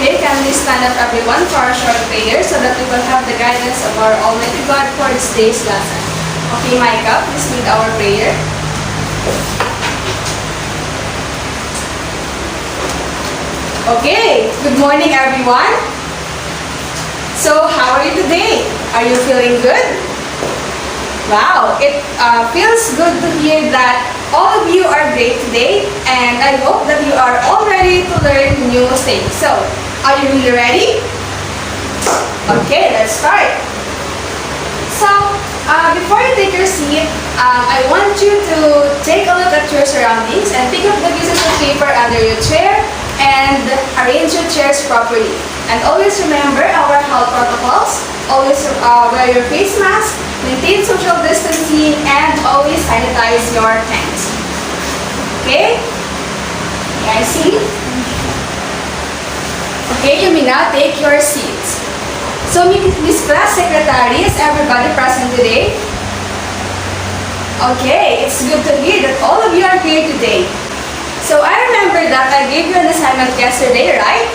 Okay, can we stand up everyone for a short prayer so that we will have the guidance of our Almighty God for today's lesson. Okay, Micah, please lead our prayer. Okay, good morning everyone. So, how are you today? Are you feeling good? Wow, it feels good to hear that all of you are great today, and I hope that you are all ready to learn new things. So, are you really ready? Okay, let's start. So, before you take your seat, I want you to take a look at your surroundings and pick up the pieces of paper under your chair and arrange your chairs properly. And always remember our health protocols. Always wear your face mask, maintain social distancing, and always sanitize your hands. Okay? Can I see? Okay, you may now take your seats. So, Miss Class Secretary, is everybody present today? Okay, it's good to hear that all of you are here today. So, I remember that I gave you an assignment yesterday, right?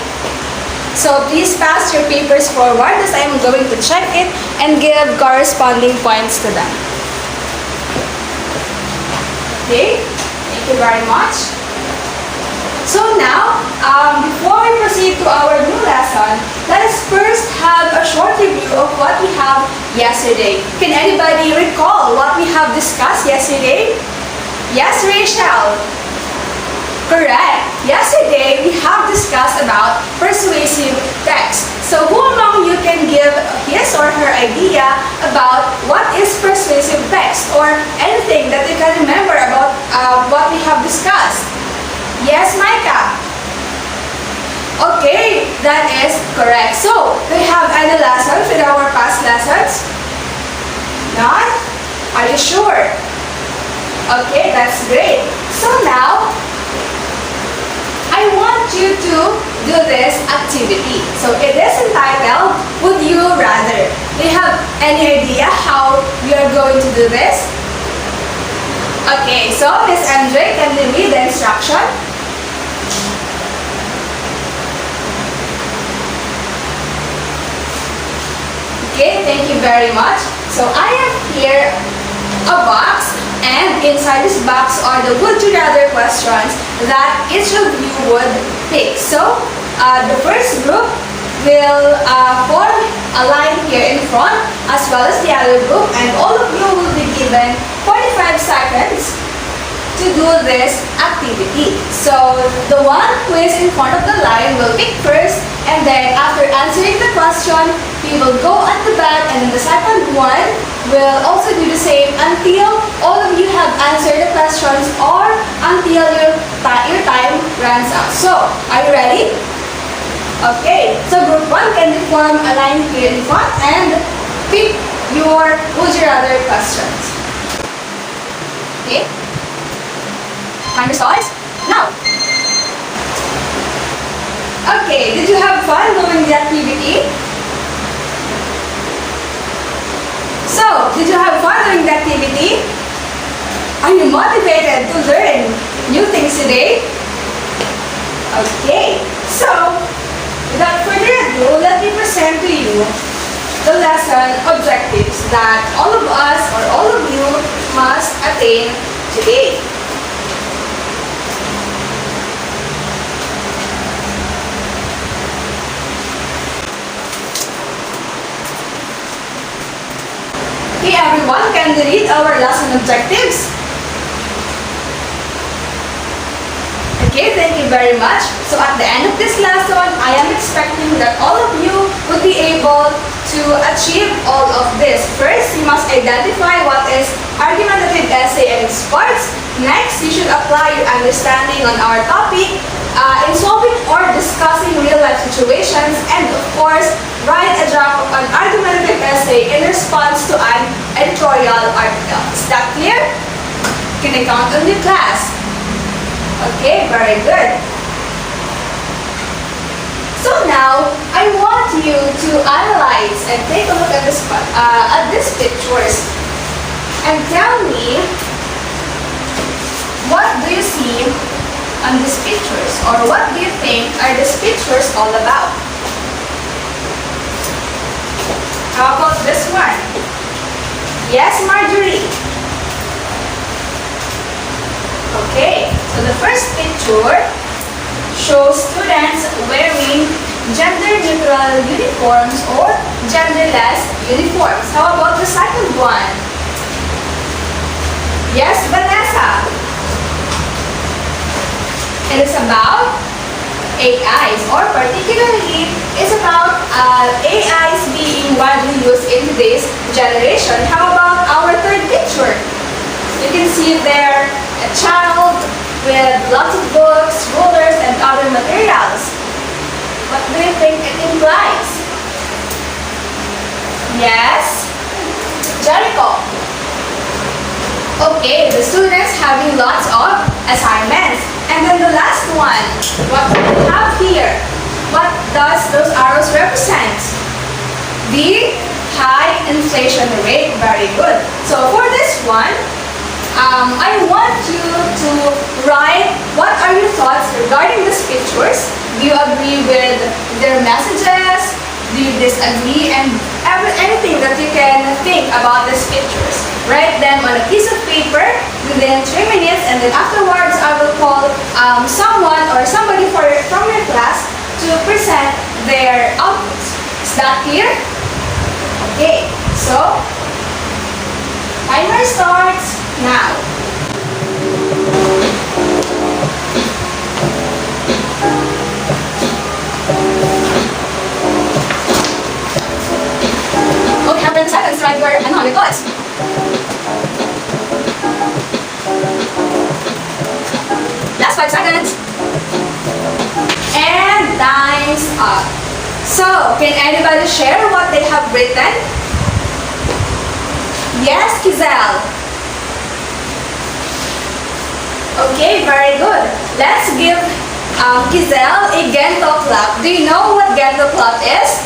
So, please pass your papers forward as I am going to check it and give corresponding points to them. Okay, thank you very much. So now, before we proceed to our new lesson, let us first have a short review of what we have yesterday. Can anybody recall what we have discussed yesterday? Yes, Rachel? Correct. Yesterday, we have discussed about persuasive text. So who among you can give his or her idea about what is persuasive text or anything that you can remember about what we have discussed? Yes, Micah? Okay, that is correct. So, do we have any lessons with our past lessons? Not? Are you sure? Okay, that's great. So now, I want you to do this activity. So it is entitled, Would You Rather? Do you have any idea how we are going to do this? Okay, so Miss Andre, can you read the instruction? Okay, thank you very much. So I have here a box, and inside this box are the would you rather questions that each of you would pick. So the first group will form a line here in front as well as the other group, and all of you will be given 45 seconds to do this activity. So the one who is in front of the line will pick first, and then after answering the question, he will go at the back, and then the second one will also do the same until all of you have answered the questions or until your time runs out. So, are you ready? Okay, so group 1 can form a line here in front and pick your would you rather questions. Okay? Find your stars? Now! Okay, did you have fun doing the activity? So, did you have fun doing the activity? Are you motivated to learn new things today? Okay, so, without further ado, let me present to you the lesson objectives that all of us or all of you must attain today. Okay, everyone, can you read our lesson objectives? Okay, thank you very much. So at the end of this lesson, I am expecting that all of you would be able to achieve all of this. First, you must identify what is argumentative essay and its parts. Next, you should apply your understanding on our topic in solving or discussing real-life situations, and of course, write a draft of an argumentative essay in response to an editorial article. Is that clear? Can I count on you, class? Okay, very good. So now, I want you to analyze and take a look at these pictures and tell me, what do you see on these pictures? Or what do you think are these pictures all about? How about this one? Yes, Marjorie. Okay, so the first picture shows students wearing gender-neutral uniforms or genderless uniforms. How about the second one? Yes, Vanessa. It is about AIs, or particularly it's about AIs being widely used in today's generation. How about our third picture? You can see there a child with lots of books, rulers, and other materials. What do you think it implies? Yes? Jericho. Okay, the students having lots of assignments. And then the last one, what do we have here? What does those arrows represent? The high inflation rate. Very good. So for this one, I want you to write what are your thoughts regarding these pictures. Do you agree with their messages? Do you disagree? And anything that you can think about these pictures. Write them on a piece of paper within 3 minutes, and then afterwards I will call someone or somebody from your class to present their outputs. Is that clear? Okay, so timer starts now. Okay, have 10 seconds to write your thoughts. Last 5 seconds. And time's up. So, can anybody share what they have written? Yes, Kizel. Okay, very good. Let's give Kizel a Gento clap. Do you know what Gento clap is?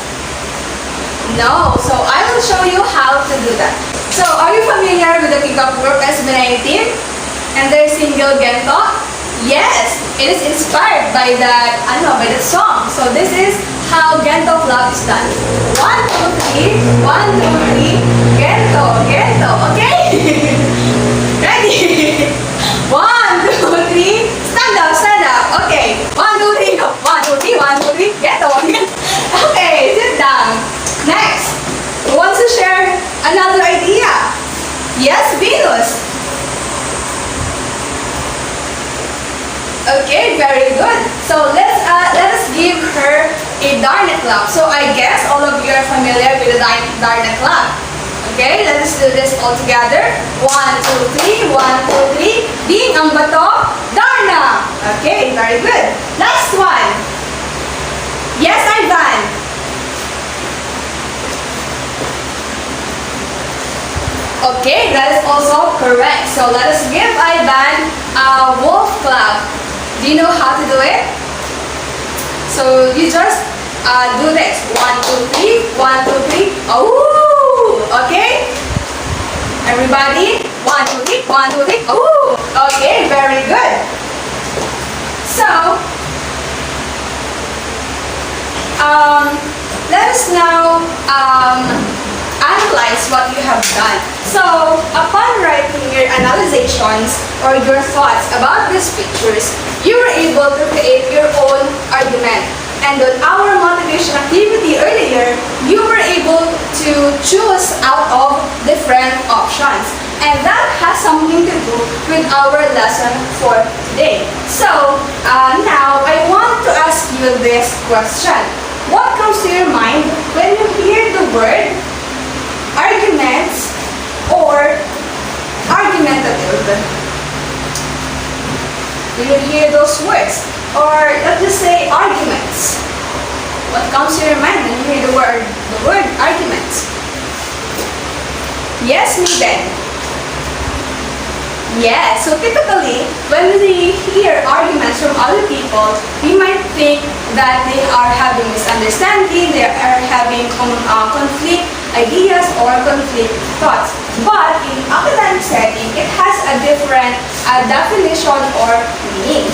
No. So, I will show you how to do that. So, are you familiar with the Pickup Group SB19 and their single Gento? Yes, it is inspired by that song. So this is how Gento clap is done. 1, 2, 3, 1, 2, 3, Gento, Gento, okay? Ready? 1, 2, 3, stand up, okay. 1, 2, 3, go. 1, 2, 3, 1, 2, 3, Gento. Okay, sit down. Next, who wants to share another idea? Yes, Venus. Okay, very good. So let us give her a Darna clap. So I guess all of you are familiar with the Darna clap. Okay, let us do this all together. 1, 2, 3, 1, 2, 3. Ding ang bato, Darna. Okay, very good. Last one. Yes, Ivan. Okay, that is also correct. So let us give Ivan a wolf clap. Do you know how to do it? So you just do this. 1, 2, 3. 1, 2, 3. Oh, okay. Everybody. 1, 2, 3. 1, 2, 3. Oh, okay. Very good. So let us now analyze what you have done. So, upon writing your analyzations or your thoughts about these pictures, you were able to create your own argument. And on our motivation activity earlier, you were able to choose out of different options. And that has something to do with our lesson for today. So, now I want to ask you this question. What comes to your mind when you hear the word arguments or argumentative? Do you hear those words? Or let's just say arguments. What comes to your mind when you hear the word arguments? Yes, Miden. Yes, so typically, when we hear arguments from other people, we might think that they are having misunderstanding, they are having conflict ideas or conflict thoughts. But in academic setting, it has a different definition or meaning.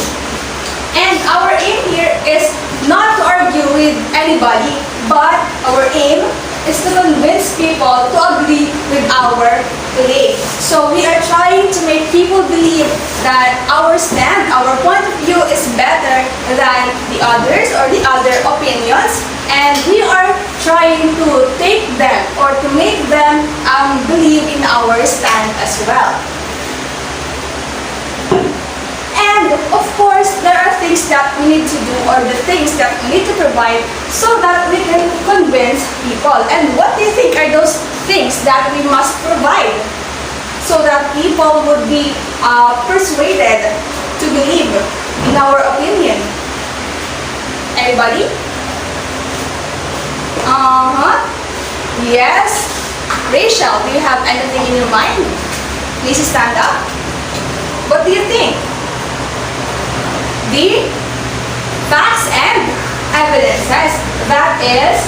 And our aim here is not to argue with anybody, but our aim is to convince people to agree with our belief. So we are trying to make people believe that our stand, our point of view is better than the others or the other opinions, and we are trying to take them or to make them believe in our stand as well. And of course, there are things that we need to do or the things that we need to provide so that we can convince people. And what do you think are those things that we must provide so that people would be persuaded to believe in our opinion? Anybody? Yes. Rachel, do you have anything in your mind? Please stand up. What do you think? The facts and evidences. That is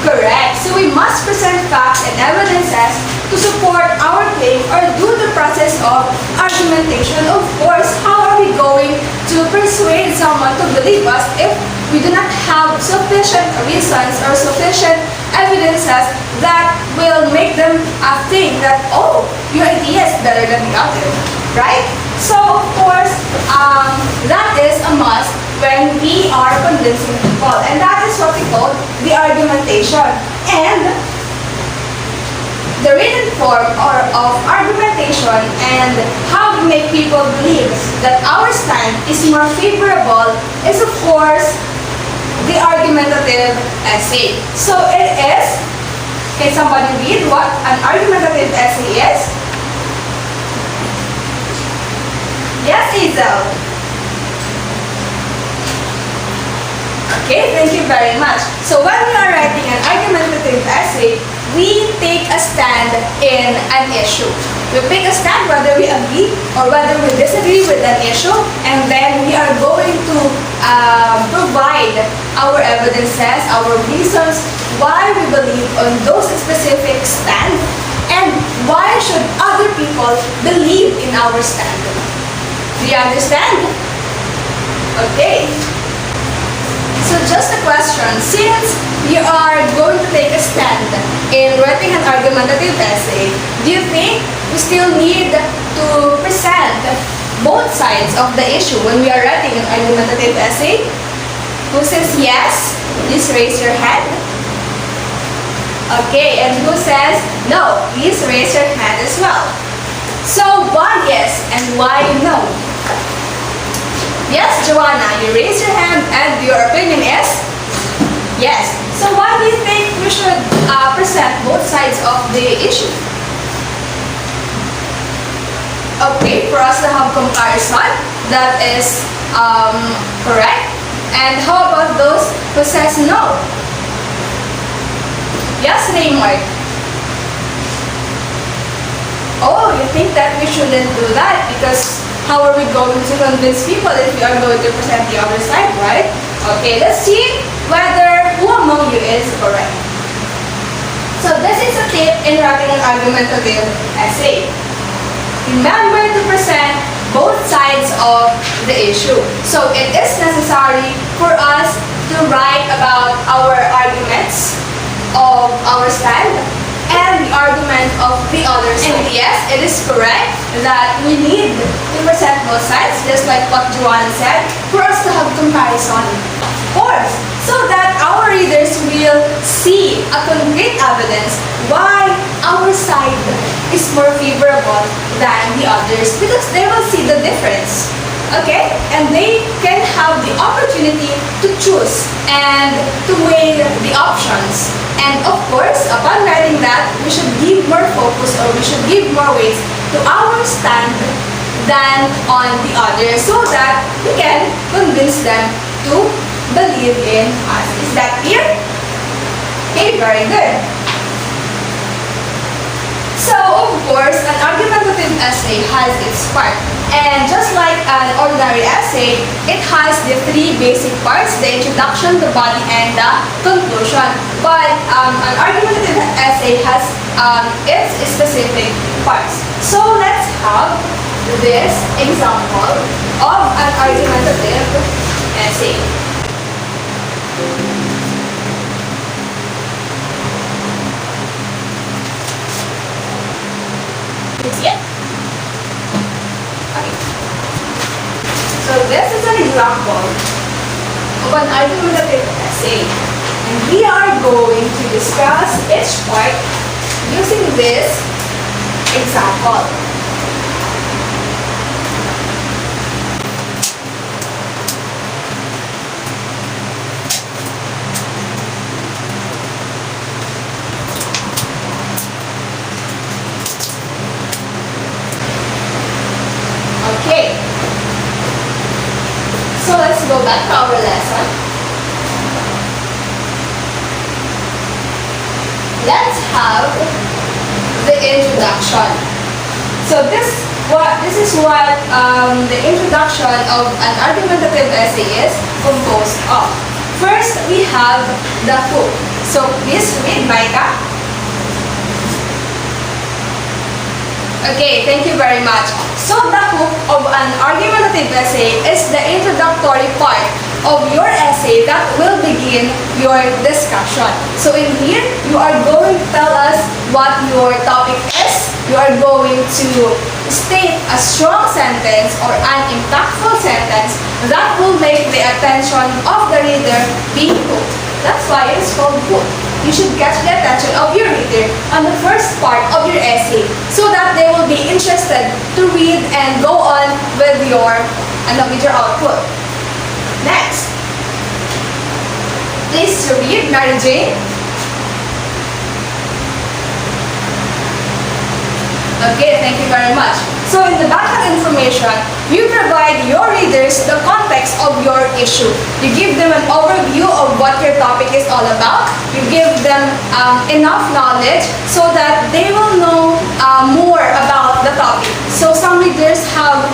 correct. So we must present facts and evidences to support our claim or do the process of argumentation. Of course, how are we going to persuade someone to believe us if we do not have sufficient reasons or sufficient evidences that will make them think that, oh, your idea is better than the other, right? So, of course, that is a must when we are convincing people. And that is what we call the argumentation. And the written form of argumentation and how we make people believe that our stand is more favorable is, of course, the argumentative essay. So it is, can somebody read what an argumentative essay is? Yes, Hazel. Okay, thank you very much. So when we are writing an argumentative essay, we take a stand in an issue. We pick a stand whether we agree or whether we disagree with an issue, and then we are going to provide our evidences, our reasons why we believe on those specific stand, and why should other people believe in our stand. Do you understand? Okay. So just a question, since you are going to take a stand in writing an argumentative essay, do you think we still need to present both sides of the issue when we are writing an argumentative essay? Who says yes? Please raise your hand. Okay, and who says no? Please raise your hand as well. So why yes and why no? Yes, Joanna, you raise your hand and your opinion is yes. So why do you think we should present both sides of the issue? Okay, for us to have comparison, that is correct. And how about those who says no? Yes, Raymond. Oh, you think that we shouldn't do that because how are we going to convince people if we are going to present the other side, right? Okay, let's see whether who among you is correct. So this is a tip in writing an argumentative essay. Remember to present both sides of the issue. So it is necessary for us to write about our arguments of our stand and the argument of the other side. And yes, it is correct that we need to present both sides, just like what Joanne said, for us to have comparison, of course, so that our readers will see a concrete evidence why our side is more favorable than the others, because they will see the difference. Okay? And they can have the opportunity to choose and to weigh the options. And of course, upon writing that, we should give more focus or we should give more weight to our stand than on the others so that we can convince them to believe in us. Is that clear? Okay, very good. So, of course, an argumentative essay has its part. And just like an ordinary essay, it has the three basic parts, the introduction, the body, and the conclusion. But an argumentative essay has its specific parts. So let's have this example of an argumentative essay. You see it? Okay. So this is an example of an argumentative essay. And we are going to discuss each part using this example. Okay. So let's go back to our lesson. Let's have the introduction. So this is what the introduction of an argumentative essay is composed of. First, we have the hook. So please read, Micah. Okay, thank you very much. So the hook of an argumentative essay is the introductory part of your essay that will begin your discussion. So in here, you are going to tell us what your topic is. You are going to state a strong sentence or an impactful sentence that will make the attention of the reader be hooked. That's why it's called hook. You should catch the attention of your reader on the first part of your essay so that they will be interested to read and go on with your output. Next, please read, Mary Jane. Okay, thank you very much. So in the background information, you provide your readers the context of your issue. You give them an overview of what your topic is all about. You give them enough knowledge so that they will know more about the topic. So some readers have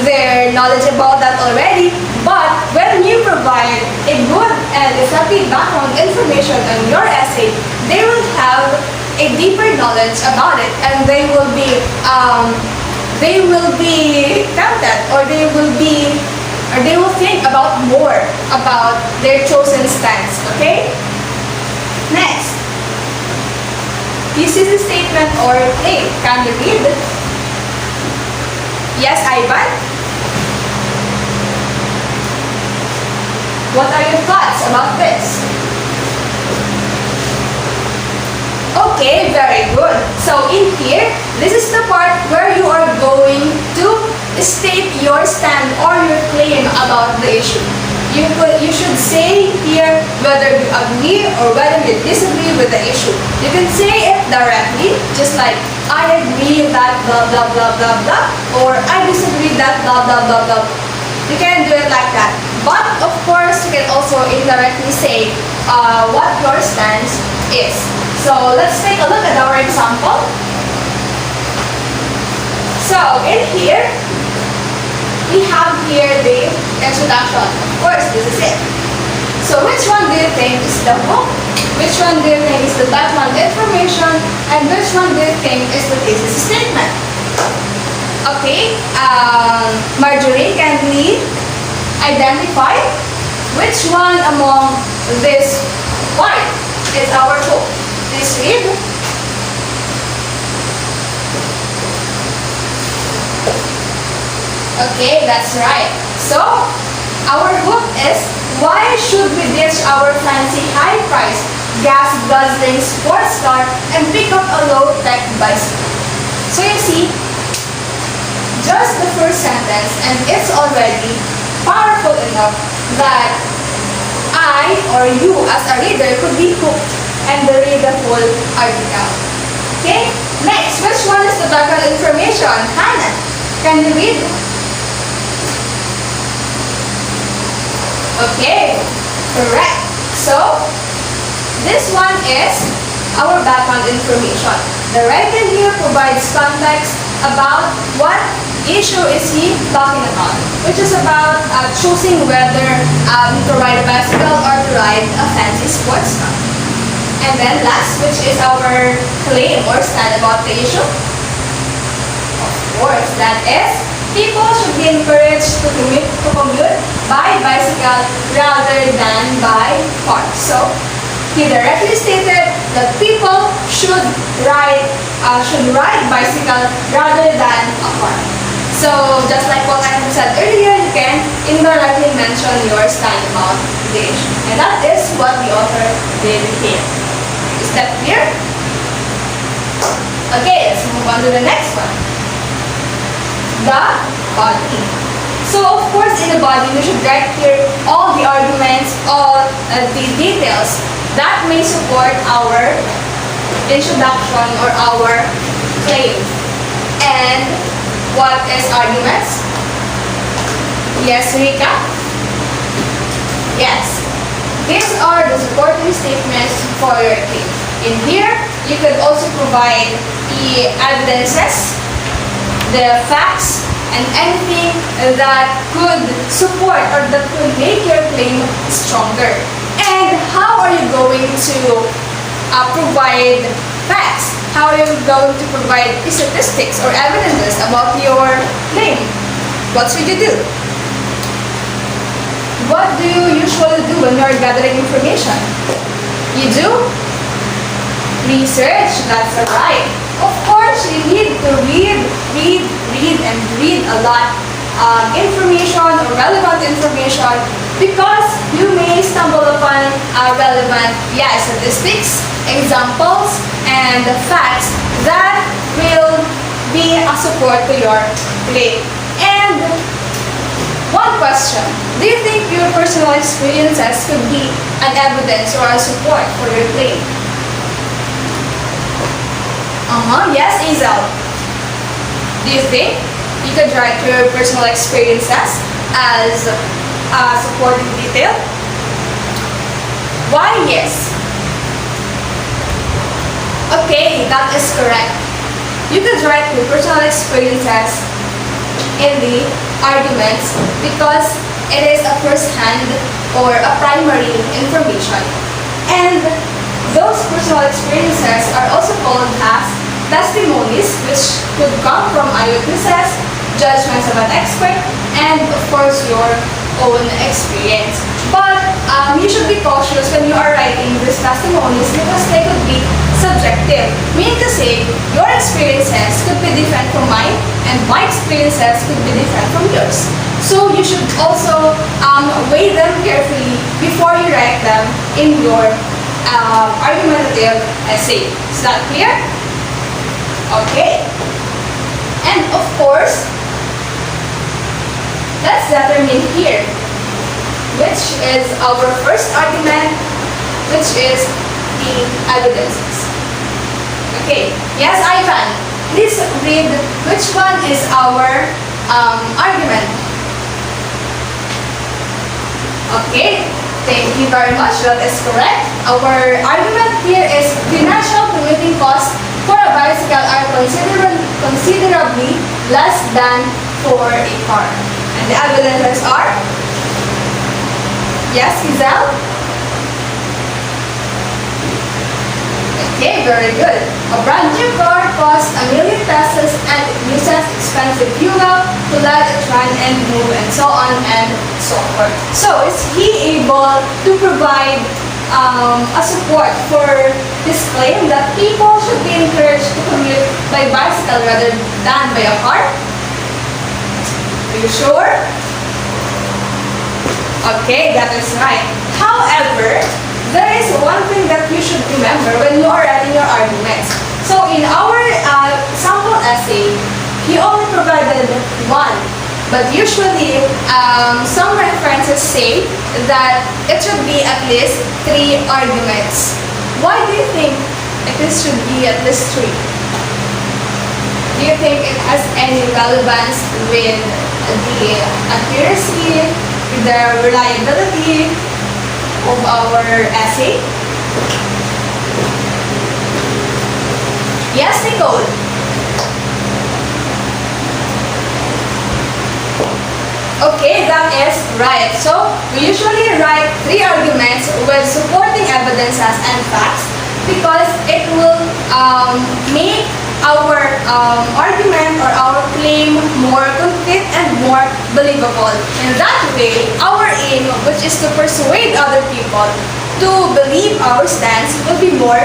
their knowledge about that already, but when you provide a good and effective background information on your essay, they will have a deeper knowledge about it, and they will be tempted, or they will think about more about their chosen stance. Okay. Next, this is a statement or claim. Can you read? Yes, Ivan. What are your thoughts about this? Okay, very good. So in here, this is the part where you are going to state your stand or your claim about the issue. You should say here whether you agree or whether you disagree with the issue. You can say it directly, just like, I agree that blah blah blah blah blah, or I disagree that blah blah blah blah. You can do it like that. But of course, you can also indirectly say what your stance is. So let's take a look at our example. So in here, we have here the introduction. Of course, this is it. So which one do you think is the hook? Which one do you think is the background information? And which one do you think is the thesis statement? Okay, Marjorie, can we identify which one among this part is our hook? Please read. Okay, that's right. So, our hook is, why should we ditch our fancy high-priced, gas-guzzling sports car and pick up a low-tech bicycle? So you see, just the first sentence, and it's already powerful enough that I or you as a reader could be hooked and read the whole article. Okay? Next, which one is the background information? Hannah, can you read? Okay, correct. So, this one is our background information. The writer here provides context about what issue is he talking about, which is about choosing whether to ride a bicycle or to ride a fancy sports car. And then last, which is our claim or stand about the issue. Of course, that is, people should be encouraged to commute by bicycle rather than by car. So, he directly stated that people should ride bicycle rather than a car. So, just like what I have said earlier, you can indirectly mention your stand about the issue. And that is what the author did here. Is that clear? Okay, let's move on to the next one. The body. So, of course, in the body, we should write here all the arguments, all the details that may support our introduction or our claim. And what is arguments? Yes, Rika? Yes. These are the supporting statements for your claim. In here, you could also provide the evidences, the facts, and anything that could support or that could make your claim stronger. And how are you going to provide facts? How are you going to provide statistics or evidences about your claim? What should you do? What do you usually do when you are gathering information? You do research, that's right. Of course, you need to read a lot information or relevant information because you may stumble upon relevant statistics, examples, and facts that will be a support to your claim. And one question, do you think your personal experiences could be an evidence or a support for your claim? Yes, Isel. Do you think you could write your personal experiences as a supporting detail? Why yes? Okay, that is correct. You could write your personal experiences in the arguments because it is a first-hand or a primary information. And those personal experiences are also called as testimonies, which could come from eyewitnesses, judgments of an expert, and of course your own experience. But you should be cautious when you are writing these testimonies because they could be subjective. Meaning to say, your experiences could be different from mine, and my experiences could be different from yours. So you should also weigh them carefully before you write them in your argumentative essay. Is that clear? Okay. And of course, let's determine here which is our first argument, which is the evidences. Okay. Yes, Ivan. Please read which one is our argument. Okay. Thank you very much. That is correct. Our argument here is financial commuting costs for a bicycle are considerably less than for a car. And the evidences are? Yes, Giselle? Okay, very good. A brand new car costs ₱1,000,000 and it uses expensive fuel to let it run and move and so on and so forth. So, is he able to provide a support for this claim that people should be encouraged to commute by bicycle rather than by a car? Are you sure? Okay, that is right. However, there is one thing that you should remember when you are writing your arguments. So in our sample essay, he only provided one. But usually, some references say that it should be at least 3 arguments. Why do you think it should be at least 3? Do you think it has any relevance with the accuracy, the reliability of our essay? Yes, Nicole? Okay, that is right. So, we usually write 3 arguments with supporting evidences and facts because it will make our argument or our claim more complete and more believable. In that way, our aim, which is to persuade other people to believe our stance, will be more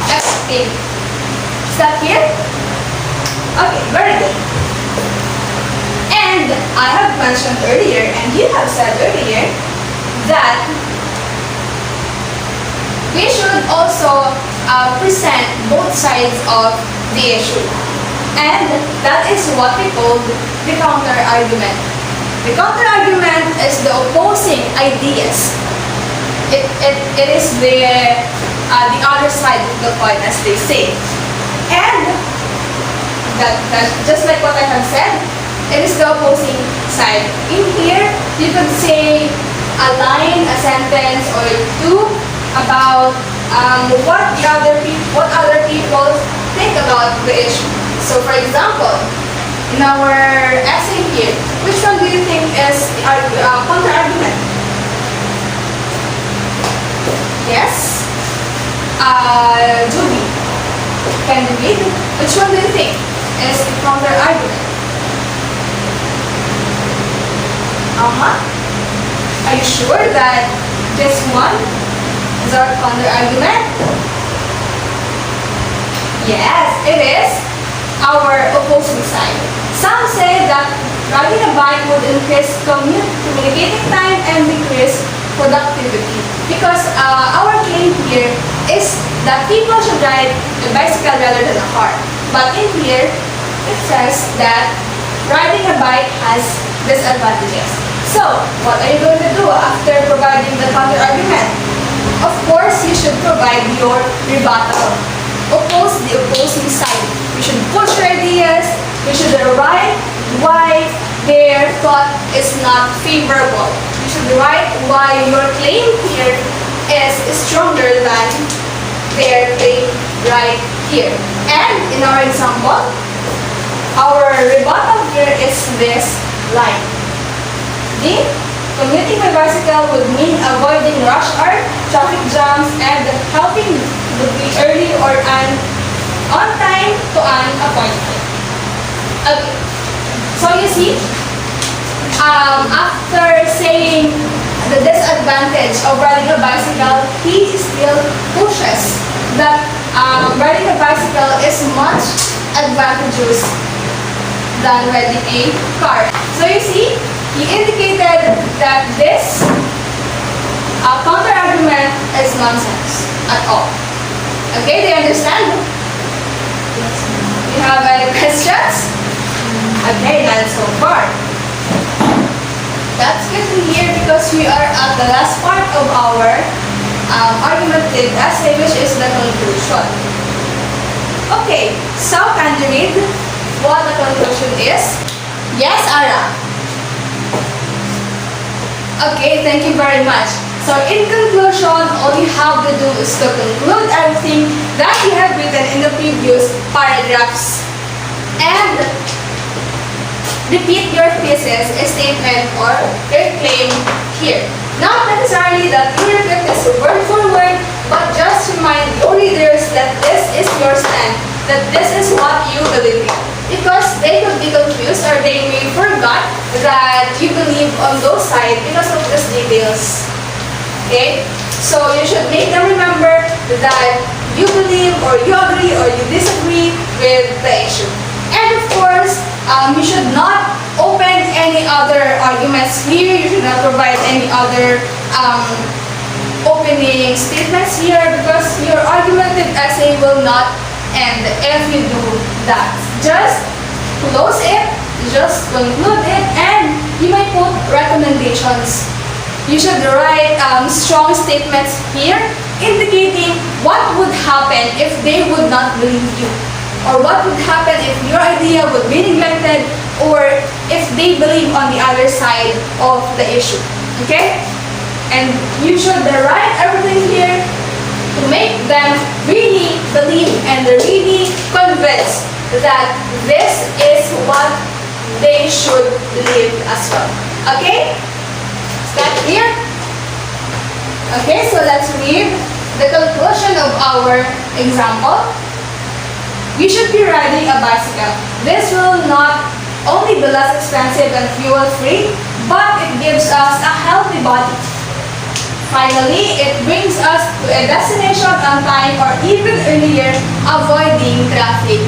effective. Is that clear? Okay, very good. And I have mentioned earlier, and you have said earlier, that we should also present both sides of the issue. And that is what we call the counter-argument. The counter-argument is the opposing ideas. It is the other side of the coin, as they say. And that just like what I have said, it is the opposing side. In here, you could say a line, a sentence, or two about what other people think about the issue. So, for example, in our essay here, which one do you think is the counter-argument? Yes? Judy, can you read? Which one do you think is the counter-argument? Are you sure that this one is our counter-argument? Yes, it is our opposing side. Some say that riding a bike would increase communicating time and decrease productivity. Because our claim here is that people should ride a bicycle rather than a car. But in here, it says that riding a bike has disadvantages. So, what are you going to do after providing the counter-argument? Of course, you should provide your rebuttal. Oppose the opposing side. You should push your ideas. You should write why their thought is not favorable. You should write why your claim here is stronger than their claim right here. And in our example, our rebuttal here is this line. Commuting by bicycle would mean avoiding rush hour, traffic jams, and helping to be early or on time to an appointment. Okay. So you see, after saying the disadvantage of riding a bicycle, he still pushes that riding a bicycle is much advantageous than riding a car. So you see, he indicated that this counter-argument is nonsense at all. Okay, do you understand? You have any questions? Okay, none so far. That's good to hear because we are at the last part of our argumentative essay, which is the conclusion. Okay, so can you read what the conclusion is? Yes, Ara? Okay, thank you very much. So in conclusion, all you have to do is to conclude everything that you have written in the previous paragraphs and repeat your thesis, statement, or your claim here. Not necessarily that you repeat this word for word, but just remind your readers that this is your stand, that this is what you believe in. Because they could be confused or they may forget that you believe on those sides because of these details. Okay? So you should make them remember that you believe or you agree or you disagree with the issue. And of course, you should not open any other arguments here. You should not provide any other opening statements here because your argumentative essay will not end if you do that. Just close it, just conclude it, and you may put recommendations. You should write strong statements here indicating what would happen if they would not believe you, or what would happen if your idea would be neglected, or if they believe on the other side of the issue. Okay? And you should write everything here to make them really believe and really convinced that this is what they should believe as well. Okay? Is that clear? Okay, so let's read the conclusion of our example. We should be riding a bicycle. This will not only be less expensive and fuel-free, but it gives us a healthy body. Finally, it brings us to a destination on time or even earlier, avoiding traffic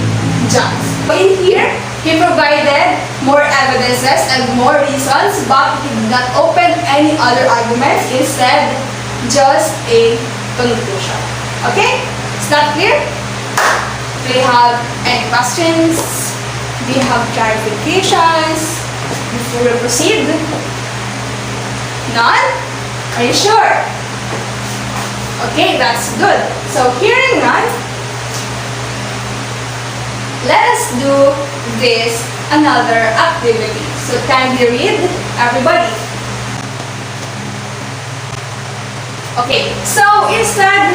jams. But in here, he provided more evidences and more reasons, but he did not open any other arguments. Instead, just a conclusion. Okay? Is that clear? Do you have any questions? Do you have clarifications before we proceed? None? Are you sure? Okay, that's good. So hearing none, let us do this another activity. So kindly read, everybody. Okay, so instead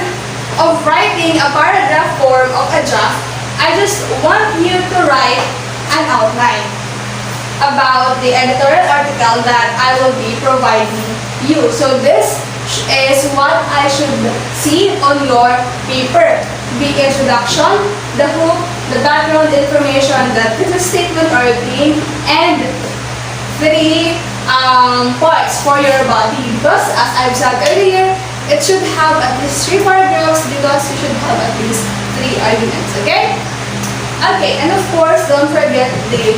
of writing a paragraph form of a draft, I just want you to write an outline about the editorial article that I will be providing you. So this is what I should see on your paper. The introduction, the hook, the background information, the thesis statement or theme, and 3 parts for your body. Because as I've said earlier, it should have at least 3 paragraphs because you should have at least 3 arguments, okay? Okay, and of course, don't forget the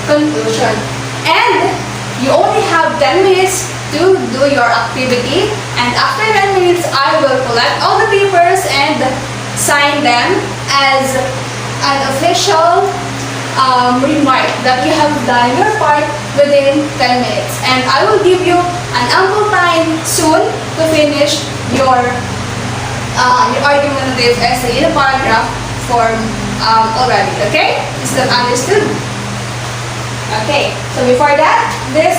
conclusion. And you only have 10 minutes to do your activity, and after 10 minutes, I will collect all the papers and sign them as an official remark that you have done your part within 10 minutes. And I will give you an ample time soon to finish your argumentative essay in a paragraph form already, okay? Is that understood? Okay, so before that, these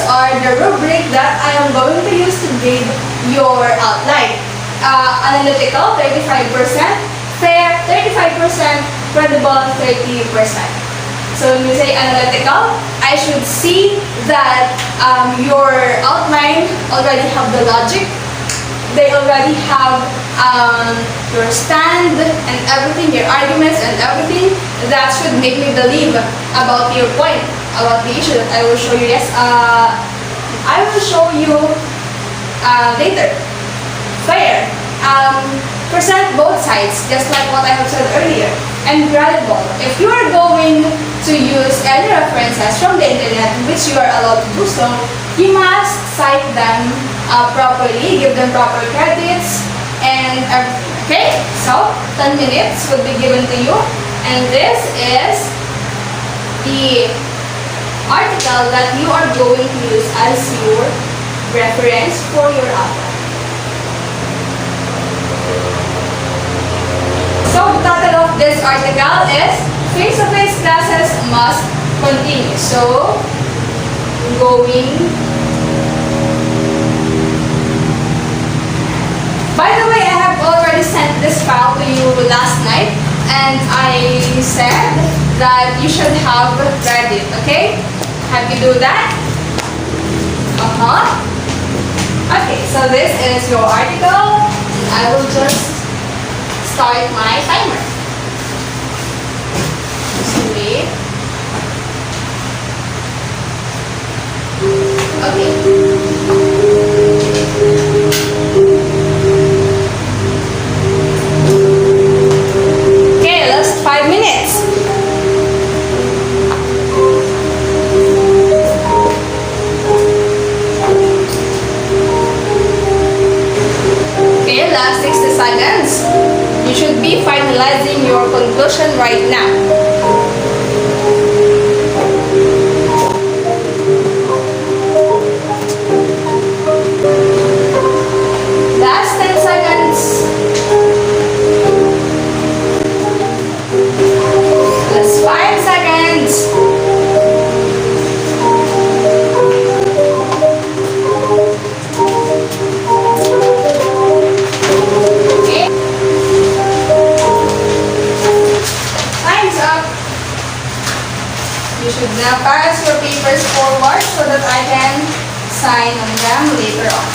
are the rubric that I am going to use to grade your outline. Analytical, 35%, fair, 35%, credible, 30%. So when we say analytical, I should see that your outline already have the logic, they already have your stand and everything, your arguments and everything that should make me believe about your point, about the issue that I will show you. Yes, I will show you later. Fair. Present both sides, just like what I have said earlier. And credible. If you are going to use any references from the internet, which you are allowed to do so, you must cite them properly, give them proper credits, and everything. Okay? So, 10 minutes will be given to you. And this is the article that you are going to use as your reference for your outline. So, the title of this article is Face-to-Face Classes Must Continue. So, by the way, I have already sent this file to you last night, and I said that you should have read it, okay? Have you do that? Okay, so this is your article. I will just start my timer. Just wait. Okay. Okay, last 5 minutes. Okay, last 60 seconds. You should be finalizing your conclusion right now. Last 10 seconds. Last 5 seconds. Okay. Time's up. You should now pass your papers forward so that I can sign on them later on.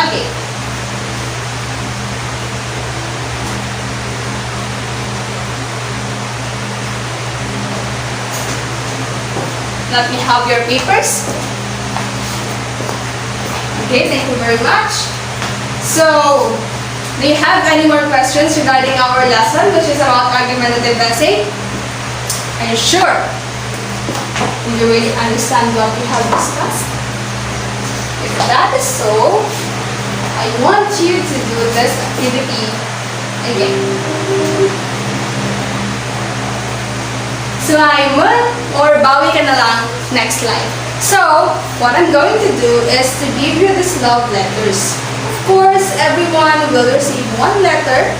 Okay. let me have your papers. Okay, thank you very much. So, do you have any more questions regarding our lesson, which is about argumentative essay? Are you sure? Do you really understand what we have discussed? If that is so, I want you to do this activity again. Sulaiman or bawi ka na lang next slide. So, what I'm going to do is to give you these love letters. Of course, everyone will receive one letter,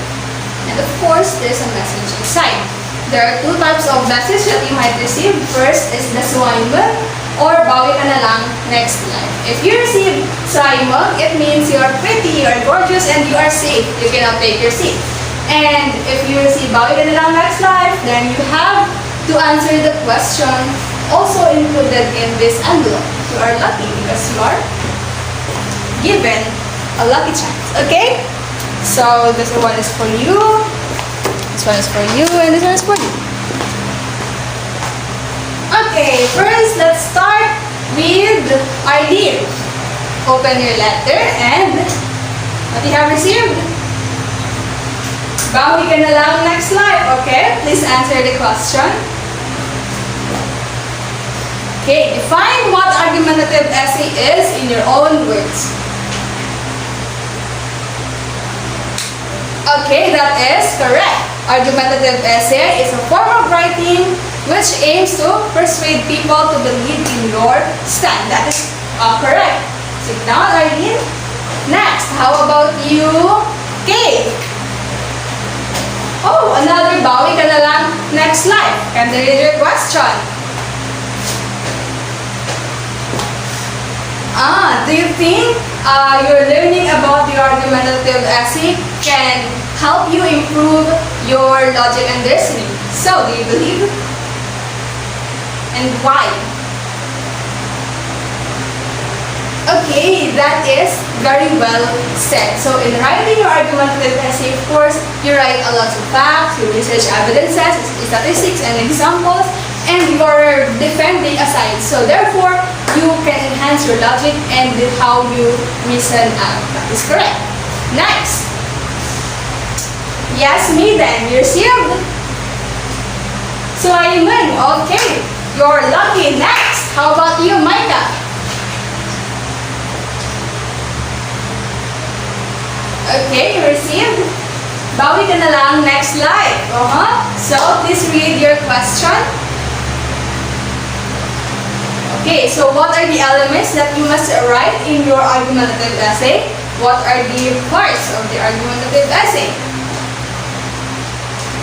and of course, there's a message inside. There are two types of message that you might receive. First is the Sulaiman or bawi ka na lang next life. If you receive Sulaiman, it means you are pretty, you are gorgeous, and you are safe. You cannot take your seat. And if you receive bawi ka na lang next life, then you have to answer the question also included in this envelope. You are lucky because you are given a lucky chance. Okay? So this one is for you, this one is for you, and this one is for you. Okay, first let's start with idea. Open your letter and what you have received. Bawi ka na lang next life, okay? Please answer the question. Okay, define what argumentative essay is in your own words. Okay, that is correct. Argumentative essay is a form of writing which aims to persuade people to believe in your stand. That is correct. Sit down, Arlene. Next, how about you, Kay? Oh, another bawi ka na lang next slide. Can you read your question? Do you think your learning about the argumentative essay can help you improve your logic and reasoning? So, do you believe? And why? Okay, that is very well said. So, in writing your argumentative essay, of course, you write a lot of facts, you research evidences, statistics, and examples, and you are defending a side. So, therefore, you can enhance your logic and how you reason out. That is correct. Next. Yes, me then. You received. So, Ayman, okay. You're lucky. Next. How about you, Micah? Okay, you received. Bawi ka na lang next slide. So, please read your question. Okay, so what are the elements that you must write in your argumentative essay? What are the parts of the argumentative essay?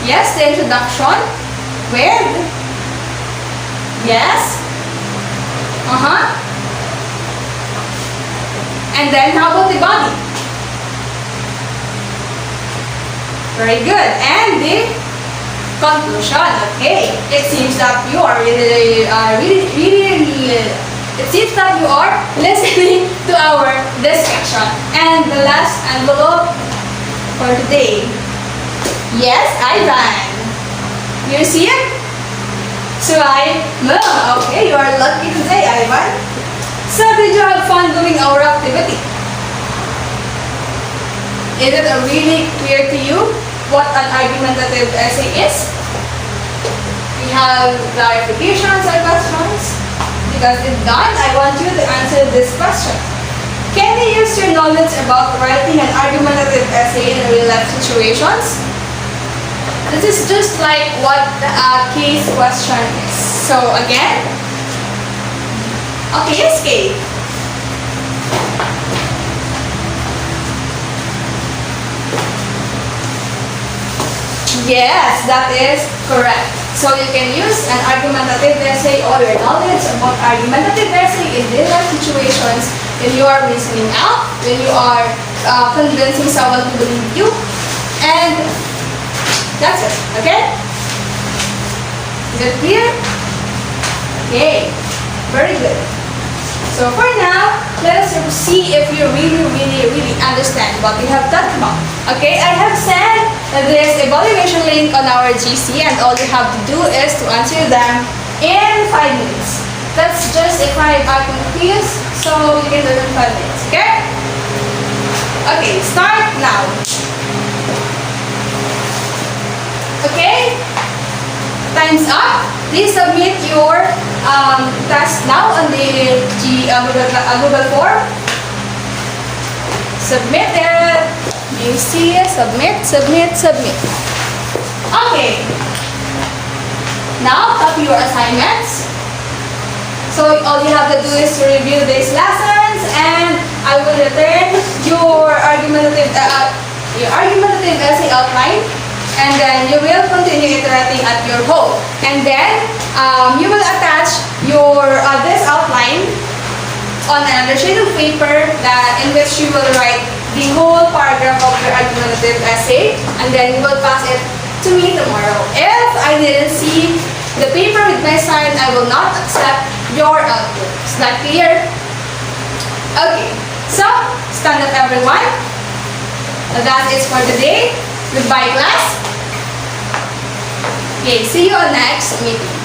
Yes, the introduction. With. Yes. And then how about the body? Very good. And the conclusion. Okay. It seems that you are really it seems that you are listening to our discussion. And the last envelope for today. Yes, Ivan. You see it? So okay, you are lucky today, Ivan. So did you have fun doing our activity? Is it really clear to you what an argumentative essay is? We have clarifications or questions? Because if done, I want you to answer this question. Can you use your knowledge about writing an argumentative essay in real-life situations? This is just like what the case question is. So again, okay, yes, Kate. Yes, that is correct. So you can use an argumentative essay or your knowledge about argumentative essay in real-life situations when you are reasoning out, when you are convincing someone to believe you, and that's it, okay? Is it clear? Okay, very good. So for now, let's see if you really understand what we have talked about. Okay, I have sent this evaluation link on our GC, and all you have to do is to answer them in 5 minutes. That's just a 5-item quiz, so you can do it in 5 minutes, okay? Okay, start now. Okay? Time's up. Please submit your task now on the Google form. Submit it. You see, submit. Okay. Now, copy your assignments. So all you have to do is to review these lessons, and I will return your argumentative essay outline, and then you will continue iterating at your home. And then you will attach your this outline on another sheet of paper in which you will write the whole paragraph of your argumentative essay, and then you will pass it to me tomorrow. If I didn't see the paper with my sign, I will not accept your output. Is that clear? Okay, so stand up everyone. That is for today. Goodbye class. Okay, see you on next meeting.